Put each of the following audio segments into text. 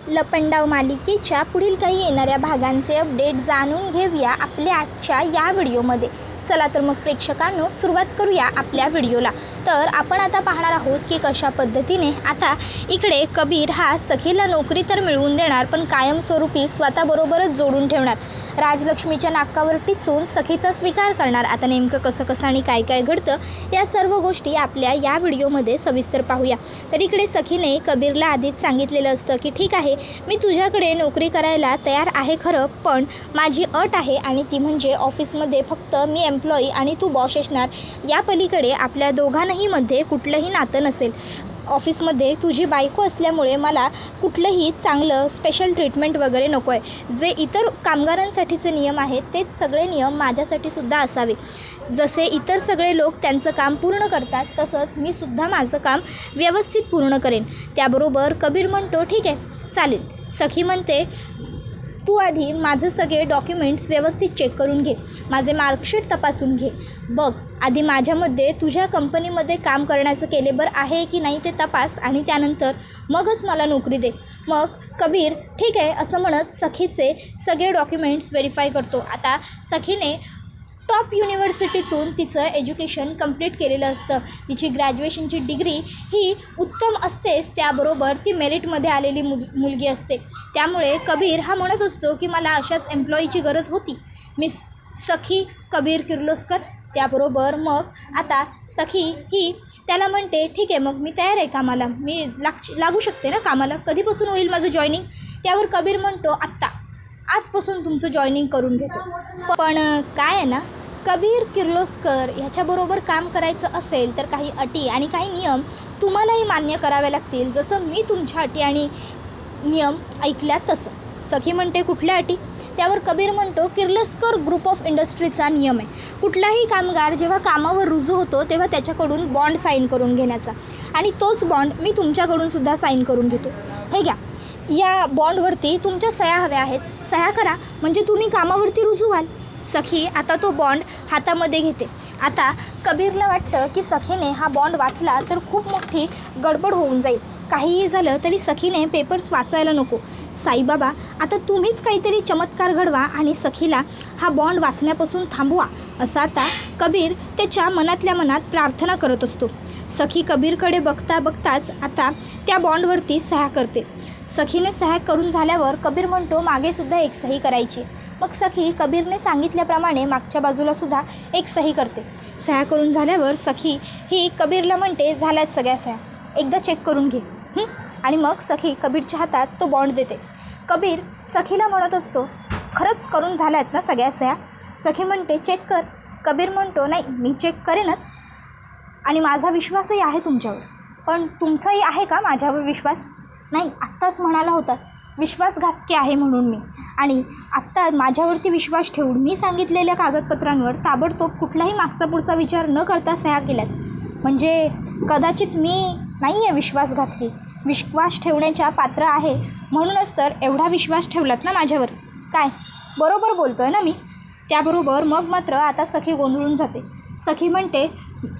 लपंडाव मालिकेच्या पुढील काही येणाऱ्या भागांचे अपडेट जाणून घेऊया आपल्या आजच्या या व्हिडिओमध्ये. चला तर मग प्रेक्षकांनो सुरुवात करूया आपल्या व्हिडिओला. तर आपण आता पाहणार आहोत की कशा पद्धतीने आता इकडे कबीर हा सखीला नोकरी तर मिळवून देणार, पण कायमस्वरूपी स्वतःबरोबरच जोडून ठेवणार. राजलक्ष्मीच्या नाकावर टिचून सखीचा स्वीकार करणार. आता नेमकं कसं आणि काय काय घडतं या सर्व गोष्टी आपल्या या व्हिडिओमध्ये सविस्तर पाहूया. तर इकडे सखीने कबीरला आधीच सांगितलेलं असतं की ठीक आहे, मी तुझ्याकडे नोकरी करायला तयार आहे खरं, पण माझी अट आहे आणि ती म्हणजे ऑफिसमध्ये फक्त मी एम्प्लॉई आणि तू बॉस असणार. या पलीकडे आपल्या दोघांनाही मध्ये कुठलंही नातं नसेल. ऑफिसमध्ये तुझी बायको असल्यामुळे मला कुठलंही चांगलं स्पेशल ट्रीटमेंट वगैरे नको आहे. जे इतर कामगारांसाठीचे नियम आहेत तेच सगळे नियम माझ्यासाठीसुद्धा असावे. जसे इतर सगळे लोक त्यांचं काम पूर्ण करतात तसंच मी सुद्धा माझं काम व्यवस्थित पूर्ण करेन. त्याबरोबर कबीर म्हणतो ठीक आहे चालेल. सखी म्हणते तू आधी माझे सगळे डॉक्युमेंट्स व्यवस्थित चेक करून घे, माझे मार्कशीट तपासून घे, बघ आधी माझ्यामध्ये तुझ्या कंपनीमध्ये काम करण्याचं केलेबर आहे की नाही ते तपास आणि त्यानंतर मगच मला नोकरी दे. मग कबीर ठीक आहे असं म्हणत सखीचे सगळे डॉक्युमेंट्स व्हेरीफाय करतो. आता सखीने टॉप युनिव्हर्सिटीतून तिचं एज्युकेशन कंप्लीट केलेलं असतं. तिची ग्रॅज्युएशनची डिग्री ही उत्तम असतेच, त्याबरोबर ती मेरिटमध्ये आलेली मुलगी असते. त्यामुळे कबीर हा म्हणत असतो की मला अशाच एम्प्लॉईची गरज होती, मिस सखी कबीर किर्लोस्कर. त्याबरोबर मग आता सखी ही त्याला म्हणते ठीक आहे मग मी तयार आहे कामाला, मी लागू शकते ना कामाला, कधीपासून होईल माझं जॉईनिंग. त्यावर कबीर म्हणतो आत्ता आजपासून तुमचं जॉईनिंग करून घेतो. पण काय आहे ना, कबीर किर्लोस्कर ह्याच्याबरोबर काम करायचं असेल तर काही अटी आणि काही नियम तुम्हालाही मान्य करावे लागतील. जसं मी तुमच्या अटी आणि नियम ऐकल्यात तसं. सखी म्हणते कुठल्या अटी. त्यावर कबीर म्हणतो किर्लोस्कर ग्रुप ऑफ इंडस्ट्रीचा नियम आहे, कुठलाही कामगार जेव्हा कामावर रुजू होतो तेव्हा त्याच्याकडून बॉन्ड साईन करून घेण्याचा, आणि तोच बॉन्ड मी तुमच्याकडूनसुद्धा साईन करून घेतो. हे घ्या, या बॉन्डवरती तुमच्या सह्या हव्या आहेत, सह्या करा म्हणजे तुम्ही कामावरती रुजू व्हाल. सखी आता तो बॉन्ड हातामध्ये घेते. आता कबीरला वाटतं की सखीने हा बॉन्ड वाचला तर खूप मोठी गडबड होऊन जाईल. काहीही झालं तरी सखीने पेपर्स वाचायला नको. साईबाबा आता तुम्हीच काहीतरी चमत्कार घडवा आणि सखीला हा बॉन्ड वाचण्यापासून थांबवा, असं आता कबीर त्याच्या मनातल्या मनात प्रार्थना करत असतो. सखी कबीरकडे बघता बघताच आता त्या बॉन्डवरती सह्या करते. सखीने सह्या करून झाल्यावर कबीर म्हणतो मागेसुद्धा एक सही करायची. मग सखी कबीरने सांगितल्याप्रमाणे मागच्या बाजूलासुद्धा एक सही करते. सह्या करून झाल्यावर सखी ही कबीरला म्हणते झाल्यात सगळ्या सह्या, एकदा चेक करून घे. आणि मग सखी कबीरच्या हातात तो बॉन्ड देते. कबीर सखीला म्हणत असतो खरंच करून झाल्या आहेत ना सगळ्या सह्या. सखी म्हणते चेक कर. कबीर म्हणतो नाही मी चेक करेनच आणि माझा विश्वासही आहे तुमच्यावर, पण तुमचाही आहे का माझ्यावर विश्वास. नाही आत्ताच म्हणाला होतात विश्वासघातकी आहे म्हणून मी, आणि आत्ता माझ्यावरती विश्वास ठेवून मी सांगितलेल्या कागदपत्रांवर ताबडतोब कुठलाही मागचा पुढचा विचार न करता सह्या केल्यात. म्हणजे कदाचित मी नाही आहे विश्वासघातकी, विश्वास ठेवण्याच्या पात्र आहे म्हणूनच तर एवढा विश्वास ठेवलात ना माझ्यावर. काय बरोबर बोलतो आहे ना मी. त्याबरोबर मग मात्र आता सखी गोंधळून जाते. सखी म्हणते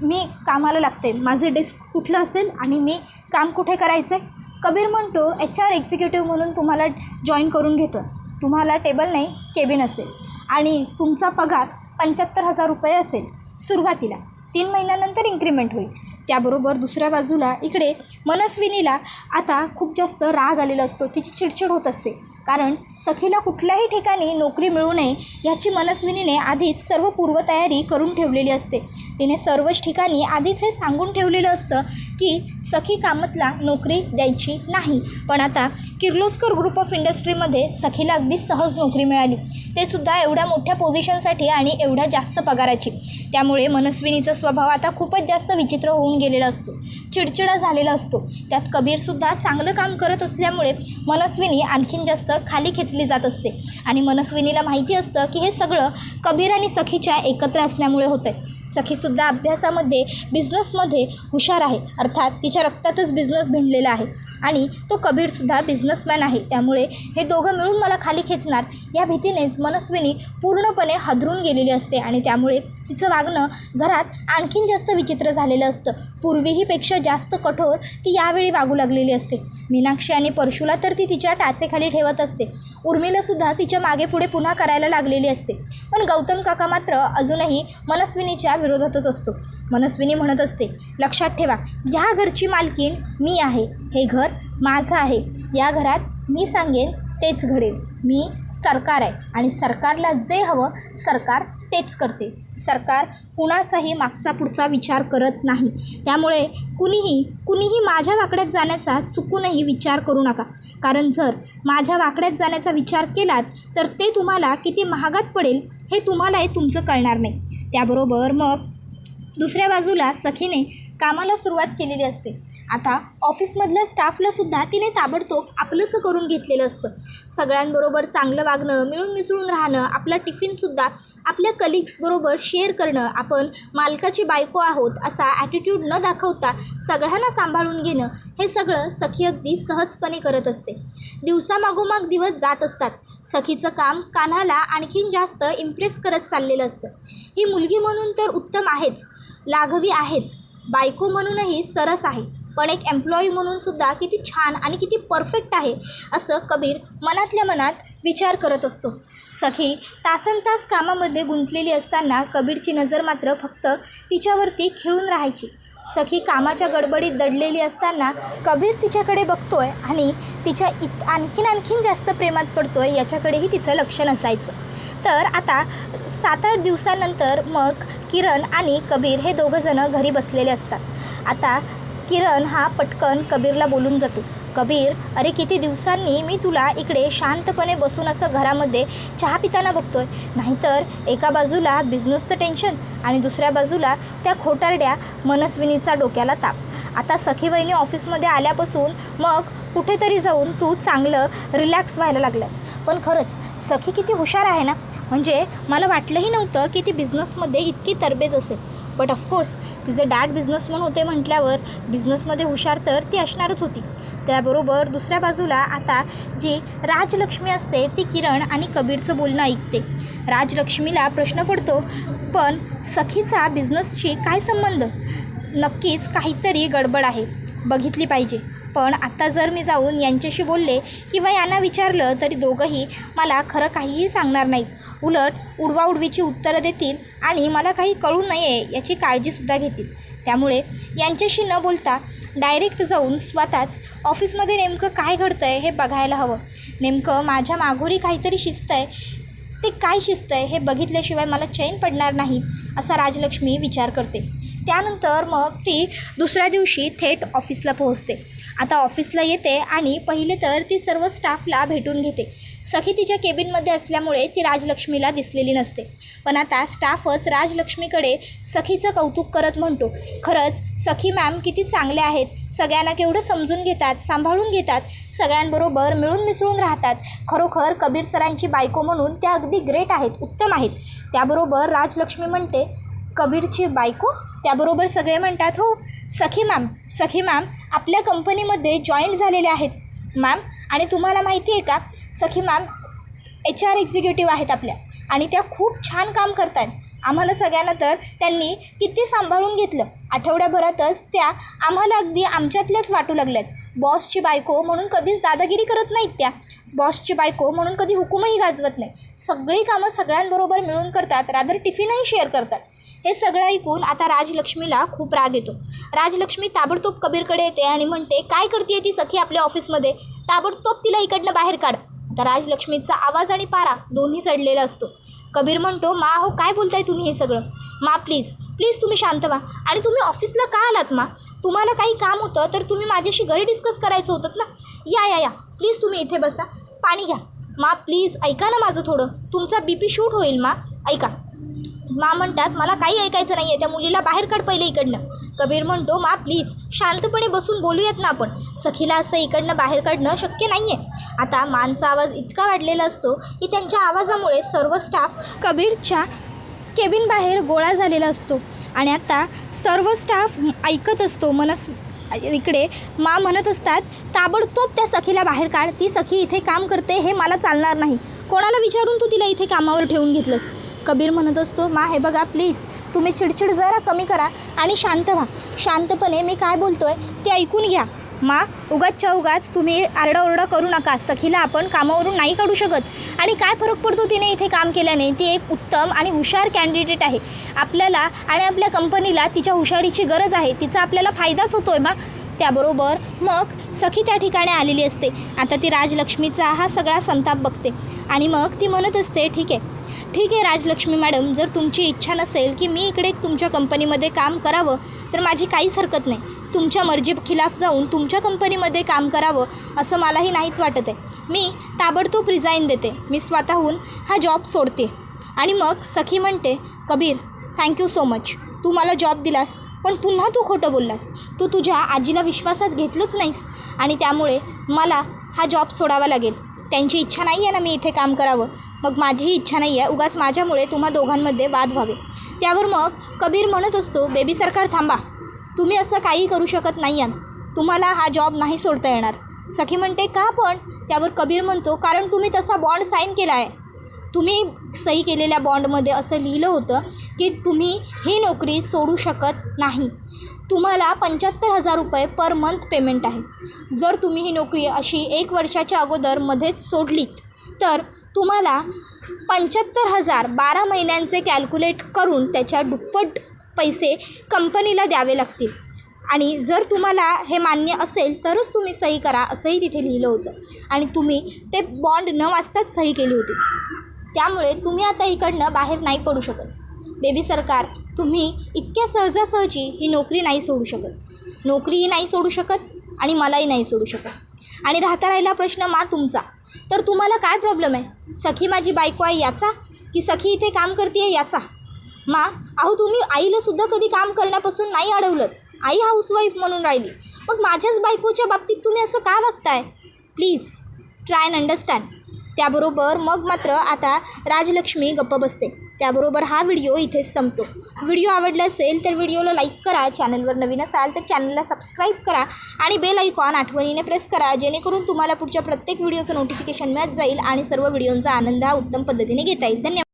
मी कामाला लागते, माझे डेस्क कुठलं असेल आणि मी काम कुठे करायचं आहे. कबीर म्हणतो HR एक्झिक्युटिव्ह म्हणून तुम्हाला जॉईन करून घेतो. तुम्हाला टेबल नाही केबिन असेल आणि तुमचा पगार 75,000 रुपये असेल सुरुवातीला, 3 महिन्यानंतर इन्क्रीमेंट होईल. त्याबरोबर दुसऱ्या बाजूला इकडे मनस्विनीला आता खूप जास्त राग आलेला असतो. तिची चिडचिड होत असते कारण सखीला कुठल्याही ठिकाणी नोकरी मिळू नये ह्याची मनस्विनीने आधीच सर्व पूर्वतयारी करून ठेवलेली असते. तिने सर्वच ठिकाणी आधीच हे सांगून ठेवलेलं असतं की सखी कामतला नोकरी द्यायची नाही. पण आता किर्लोस्कर ग्रुप ऑफ इंडस्ट्रीमध्ये सखीला अगदी सहज नोकरी मिळाली, ते सुद्धा एवढ्या मोठ्या पोझिशनसाठी आणि एवढ्या जास्त पगाराची. त्यामुळे मनस्विनीचा स्वभाव आता खूपच जास्त विचित्र होऊन गेलेला असतो, चिडचिडा झालेला असतो. त्यात कबीरसुद्धा चांगलं काम करत असल्यामुळे मनस्विनी आणखीन जास्त खाली खेचली जात असते आणि मनस्विनीला माहिती असतं की हे सगळं कबीर आणि सखीच्या एकत्र असण्यामुळे होतं आहे. सखीसुद्धा अभ्यासामध्ये बिझनेसमध्ये हुशार आहे, अर्थात तिच्या रक्तातच बिझनेस भिनलेला आहे आणि तो कबीरसुद्धा बिझनेसमॅन आहे. त्यामुळे हे दोघं मिळून मला खाली खेचणार या भीतीनेच मनस्विनी पूर्णपणे हादरून गेलेली असते आणि त्यामुळे तिचं वागणं घरात आणखीन जास्त विचित्र झालेलं असतं. पूर्वीहीपेक्षा जास्त कठोर ती यावेळी वागू लागलेली असते. मीनाक्षी आणि परशूला तर ती तिच्या टाचेखाली ठेवत असते. उर्मिलासुद्धा तिच्या मागे पुढे पुन्हा करायला लागलेली असते. पण गौतम काका मात्र अजूनही मनस्विनीच्या विरोधातच असतो. मनस्विनी म्हणत असते, लक्षात ठेवा, ह्या घरची मालकीण मी आहे, हे घर माझं आहे, या घरात मी सांगेन तेच घडेल. मी सरकार आहे आणि सरकारला जे हवं सरकार तेच करते. सरकार कुणाचाही मागचा पुढचा विचार करत नाही. त्यामुळे कुणीही माझ्या वाकड्यात जाण्याचा चुकूनही विचार करू नका, कारण जर माझ्या वाकड्यात जाण्याचा विचार केलात तर ते तुम्हाला किती महागात पडेल हे तुम्हालाही तुमचं कळणार नाही. त्याबरोबर मग दुसऱ्या बाजूला सखीने कामाला सुरुवात केलेली असते. आता ऑफिसमधल्या स्टाफलासुद्धा तिने ताबडतोब आपलंसं करून घेतलेलं असतं. सगळ्यांबरोबर चांगलं वागणं, मिळून मिसळून राहणं, आपला टिफिनसुद्धा आपल्या कलिग्सबरोबर शेअर करणं, आपण मालकाची बायको आहोत असा ॲटिट्यूड न दाखवता सगळ्यांना सांभाळून घेणं, हे सगळं सखी अगदी सहजपणे करत असते. दिवसामागोमाग दिवस जात असतात. सखीचं काम कान्हाला आणखीन जास्त इम्प्रेस करत चाललेलं असतं. ही मुलगी म्हणून तर उत्तम आहेच, लाघवी आहेच, बायको म्हणूनही सरस आहे, पण एक एम्प्लॉई म्हणूनसुद्धा किती छान आणि किती परफेक्ट आहे असं कबीर मनातल्या मनात विचार करत असतो. सखी तासनतास कामामध्ये गुंतलेली असताना कबीरची नजर मात्र फक्त तिच्यावरती खिळून राहायची. सखी कामाच्या गडबडीत दडलेली असताना कबीर तिच्याकडे बघतोय आणि तिच्या आणखीन जास्त प्रेमात पडतोय याच्याकडेही तिचं लक्ष नसायचं. तर आता 7-8 दिवसानंतर मग किरण आणि कबीर हे दोघंजणं घरी बसलेले असतात. आता किरण हा पटकन कबीरला बोलून जातो, कबीर, अरे किती दिवसांनी मी तुला इकडे शांतपणे बसून असं घरामध्ये चहा पिताना बघतोय. नाहीतर एका बाजूला बिझनेसचं टेन्शन आणि दुसऱ्या बाजूला त्या खोटारड्या मनस्विनीचा डोक्याला ताप. आता सखी वहिनी ऑफिसमध्ये आल्यापासून मग कुठेतरी जाऊन तू चांगलं रिलॅक्स व्हायला लागलास. पण खरंच सखी किती हुशार आहे ना, म्हणजे मला वाटलंही नव्हतं की ती बिझनेसमध्ये इतकी तरबेज असेल. बट ऑफकोर्स तिचे डॅड बिझनेसमन होते म्हटल्यावर बिझनेसमध्ये हुशार तर ती असणारच होती. त्याबरोबर दुसऱ्या बाजूला आता जी राजलक्ष्मी असते ती किरण आणि कबीरचं बोलणं ऐकते. राजलक्ष्मीला प्रश्न पडतो, पण सखीचा बिझनेसशी काय संबंध? नक्कीच काहीतरी गडबड आहे, बघितली पाहिजे. पण आत्ता जर मी जाऊन यांच्याशी बोलले किंवा यांना विचारलं तरी दोघंही मला खरं काहीही सांगणार नाहीत. उलट उडवाउडवीची उत्तरं देतील आणि मला काही कळू नये याची काळजीसुद्धा घेतील. त्यामुळे यांच्याशी न बोलता डायरेक्ट जाऊन स्वतःच ऑफिसमध्ये नेमकं काय घडतं आहे हे बघायला हवं. नेमकं माझ्या मागोरी काहीतरी शिस्त आहे, ते काय शिस्त आहे हे बघितल्याशिवाय मला चैन पडणार नाही असा राजलक्ष्मी विचार करते. त्यानंतर मग ती दुसऱ्या दिवशी थेट ऑफिसला पोहोचते. आता ऑफिसला येते आणि पहिले तर ती सर्व स्टाफला भेटून घेते. सखी तिच्या केबिनमध्ये असल्यामुळे ती राजलक्ष्मीला दिसलेली नसते. पण आता स्टाफच राजलक्ष्मीकडे सखीचं कौतुक करत म्हणतो, खरंच सखी मॅम किती चांगले आहेत, सगळ्यांना केवढं समजून घेतात, सांभाळून घेतात, सगळ्यांबरोबर मिळून मिसळून राहतात. खरोखर कबीर सरांची बायको म्हणून त्या अगदी ग्रेट आहेत, उत्तम आहेत. त्याबरोबर राजलक्ष्मी म्हणते, कबीरची बायको? त्याबरोबर सगळे म्हणतात, हो सखी मॅम आपल्या कंपनीमध्ये जॉईंट झालेले आहेत मॅम. आणि तुम्हाला माहिती आहे का, सखी मॅम HR एक्झिक्युटिव्ह आहेत आपल्या आणि त्या खूप छान काम करतात. आम्हाला सगळ्यांना तर त्यांनी किती सांभाळून घेतलं. आठवड्याभरातच त्या आम्हाला अगदी आमच्यातल्याच वाटू लागल्यात. बॉसची बायको म्हणून कधीच दादागिरी करत नाहीत त्या, बॉसची बायको म्हणून कधी हुकूमही गाजवत नाही, सगळी कामं सगळ्यांबरोबर मिळून करतात, रादर टिफिनही शेअर करतात. हे सगळं ऐकून आता राजलक्ष्मीला खूप राग येतो. राजलक्ष्मी ताबडतोब कबीरकडे येते आणि म्हणते, काय करते ती सखी आपल्या ऑफिसमध्ये, ताबडतोब तिला इकडनं बाहेर काढ. आता राजलक्ष्मीचा आवाज आणि पारा दोन्ही चढलेला असतो. कबीर म्हणतो, मा हो काय बोलताय तुम्ही हे सगळं? मा प्लीज तुम्ही शांत व्हा. आणि तुम्ही ऑफिसला का आलात मा? तुम्हाला काही काम होतं तर तुम्ही माझ्याशी घरी डिस्कस करायचं होतं ना. या प्लीज तुम्ही इथे बसा, पाणी घ्या. मा प्लीज ऐका ना माझं थोडं, तुमचा BP शूट होईल मा, ऐका. मा म्हणतात मला काही ऐकायचं नाही आहे, त्या मुलीला बाहेर काढ पहिले इकडनं. कबीर म्हणतो मा प्लीज शांतपणे बसून बोलूयात ना आपण. सखीला असं इकडनं बाहेर काढणं शक्य नाही आहे. आता मानचा आवाज इतका वाढलेला असतो की त्यांच्या आवाजामुळे सर्व स्टाफ कबीरच्या केबिन बाहेर गोळा झालेला असतो आणि आता सर्व स्टाफ ऐकत असतो. इकडे मा म्हणत असतात ताबडतोब त्या सखीला बाहेर काढ, ती सखी इथे काम करते, हे मला चालणार नाही. कोणाला विचारून तू तिला इथे कामावर ठेवून घेतलंस. कबीर म्हणत असतो मा हे बघा प्लीज तुम्ही चिडचिड जरा कमी करा आणि शांत व्हा. शांतपणे मी काय बोलतोय ते ऐकून घ्या. मा उगाचच्या उगाच तुम्ही आरडाओरडा करू नका. सखीला आपण कामावरून नाही काढू शकत आणि काय फरक पडतो तिने इथे काम केल्याने. ती एक उत्तम आणि हुशार कॅन्डिडेट आहे. आपल्याला आणि आपल्या कंपनीला तिच्या हुशारीची गरज आहे. तिचा आपल्याला फायदाच होतो आहे. त्याबरोबर मग सखी त्या ठिकाणी आलेली असते. आता ती राजलक्ष्मीचा हा सगळा संताप बघते आणि मग ती म्हणत असते ठीक आहे राजलक्ष्मी मॅडम, जर तुमची इच्छा नसेल की मी इकडे तुमच्या कंपनीमध्ये काम करावं तर माझी काहीच हरकत नाही. तुमच्या मर्जी खिलाफ जाऊन तुमच्या कंपनीमध्ये काम करावं असं मलाही नाहीच वाटत आहे. मी ताबडतोब रिझाईन देते. मी स्वतःहून हा जॉब सोडते. आणि मग सखी म्हणते कबीर थँक्यू सो मच, तू मला जॉब दिलास पण पुन्हा तू खोटं बोललास. तू तुझ्या आजीला विश्वासात घेतलंच नाहीस आणि त्यामुळे मला हा जॉब सोडावा लागेल. त्यांची इच्छा नाही आहे ना मी इथे काम करावं, मग माझीही इच्छा नाही आहे उगाच माझ्यामुळे तुम्हा दोघांमध्ये वाद व्हावे. त्यावर मग कबीर म्हणत असतो बेबी सरकार थांबा, तुम्ही असं काही करू शकत नाही आहात. तुम्हाला हा जॉब नाही सोडता येणार. सखी म्हणते का पण. त्यावर कबीर म्हणतो कारण तुम्ही तसा बॉन्ड साईन केला आहे. तुम्ही सही केलेल्या बॉन्डमध्ये असं लिहिलं होतं की तुम्ही ही नोकरी सोडू शकत नाही. तुम्हाला 75,000 रुपये पर मंथ पेमेंट आहे. जर तुम्ही ही नोकरी अशी 1 वर्षाच्या अगोदर मध्येच सोडलीत तर तुम्हाला 75,000 12 महिन्यांचे कॅल्क्युलेट करून त्याच्या दुप्पट पैसे कंपनीला द्यावे लागतील. आणि जर तुम्हाला हे मान्य असेल तरच तुम्ही सही करा असंही तिथे लिहिलं होतं. आणि तुम्ही ते बॉन्ड न वाचताच सही केली होती. त्यामुळे तुम्ही आता इकडनं बाहेर नाही पडू शकत. बेबी सरकार तुम्ही इतक्या सहजासहजी ही नोकरी नाही सोडू शकत. नोकरीही नाही सोडू शकत आणि मलाही नाही सोडू शकत. आणि राहिला प्रश्न मा तुमचा, तर तुम्हाला काय प्रॉब्लेम आहे. सखी माझी बायको आहे याचा की सखी इथे काम करते आहे याचा. मा अहो तुम्ही आईलासुद्धा कधी काम करण्यापासून नाही अडवलं. आई हाऊसवाईफ म्हणून राहिली. मग माझ्याच बायकोच्या बाबतीत तुम्ही असं का वागताय. Please try and understand. त्याबरोबर मग मात्र आता राजलक्ष्मी गप्प बसते. त्याबरोबर हा व्हिडिओ इथेच संपतो. व्हिडिओ आवडला असेल तर व्हिडिओला लाईक करा. चॅनलवर नवीन असाल तर चॅनलला सबस्क्राईब करा आणि बेल आयकॉन आठवणीने प्रेस करा, जेणेकरून तुम्हाला पुढच्या प्रत्येक व्हिडिओचं नोटिफिकेशन मिळत जाईल आणि सर्व व्हिडिओंचा आनंद हा उत्तम पद्धतीने घेता येईल. धन्यवाद.